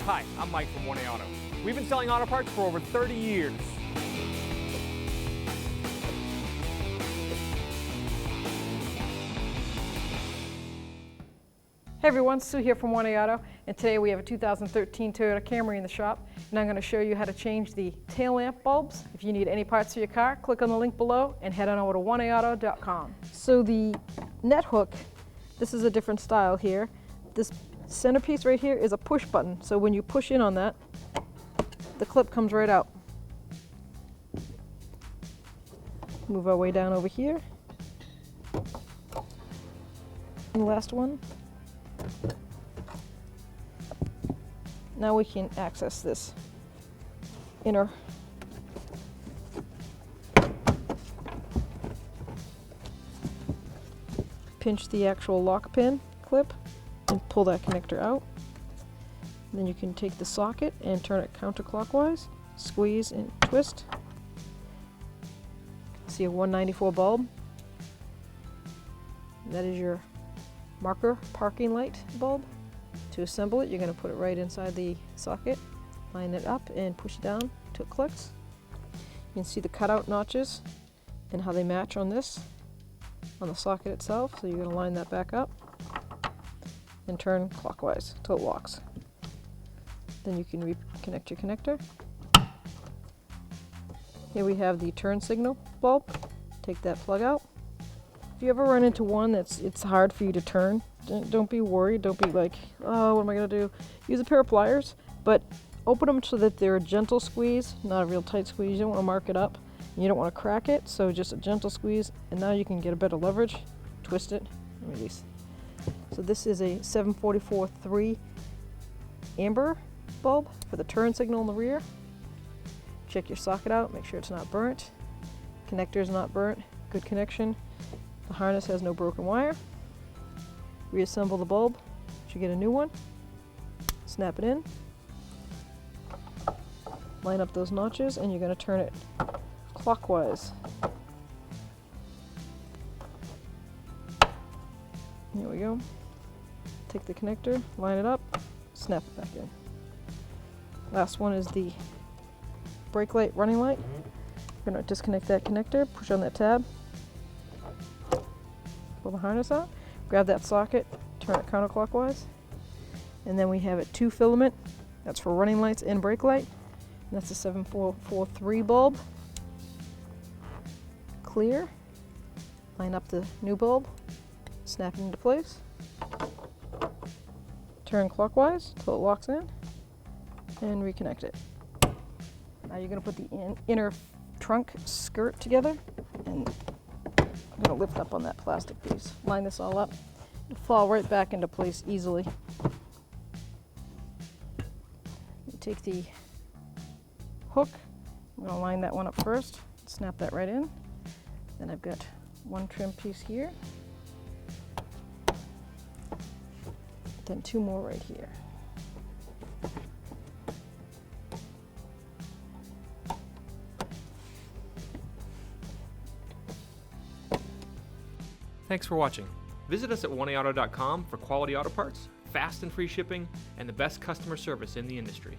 Hi, I'm Mike from 1A Auto. We've been selling auto parts for over 30 years. Hey everyone, Sue here from 1A Auto, and today we have a 2013 Toyota Camry in the shop, and I'm going to show you how to change the tail lamp bulbs. If you need any parts for your car, click on the link below and head on over to 1aauto.com. So the net hook, this is a different style here. This centerpiece right here is a push button, so when you push in on that, the clip comes right out. Move our way down over here. And the last one. Now we can access this inner pinch the actual lock pin clip and pull that connector out. And then you can take the socket and turn it counterclockwise, squeeze and twist. See a 194 bulb. That is your marker parking light bulb. To assemble it, you're going to put it right inside the socket, line it up and push it down till it clicks. You can see the cutout notches and how they match on this, on the socket itself. So you're going to line that back up and turn clockwise till it locks. Then you can reconnect your connector. Here we have the turn signal bulb. Take that plug out. If you ever run into one it's hard for you to turn, don't be worried. Don't be like, oh, what am I going to do? Use a pair of pliers, but open them so that they're a gentle squeeze, not a real tight squeeze. You don't want to mark it up. And you don't want to crack it, so just a gentle squeeze, and now you can get a better leverage. Twist it and release. So this is a 744-3 amber bulb for the turn signal in the rear. Check your socket out, make sure it's not burnt. Connector is not burnt, good connection. The harness has no broken wire. Reassemble the bulb, should get a new one. Snap it in. Line up those notches and you're going to turn it clockwise. Here we go. Take the connector, line it up, snap it back in. Last one is the brake light, running light. We're going to disconnect that connector, push on that tab, pull the harness out, grab that socket, turn it counterclockwise, and then we have a 2 filament. That's for running lights and brake light. And that's a 7443 bulb. Clear. Line up the new bulb, snap it into place. Turn clockwise till it locks in, and reconnect it. Now you're going to put the inner trunk skirt together, and I'm going to lift up on that plastic piece. Line this all up. It'll fall right back into place easily. You take the hook. I'm going to line that one up first. Snap that right in. Then I've got one trim piece here. Then 2 more right here. Thanks for watching. Visit us at 1aauto.com for quality auto parts, fast and free shipping, and the best customer service in the industry.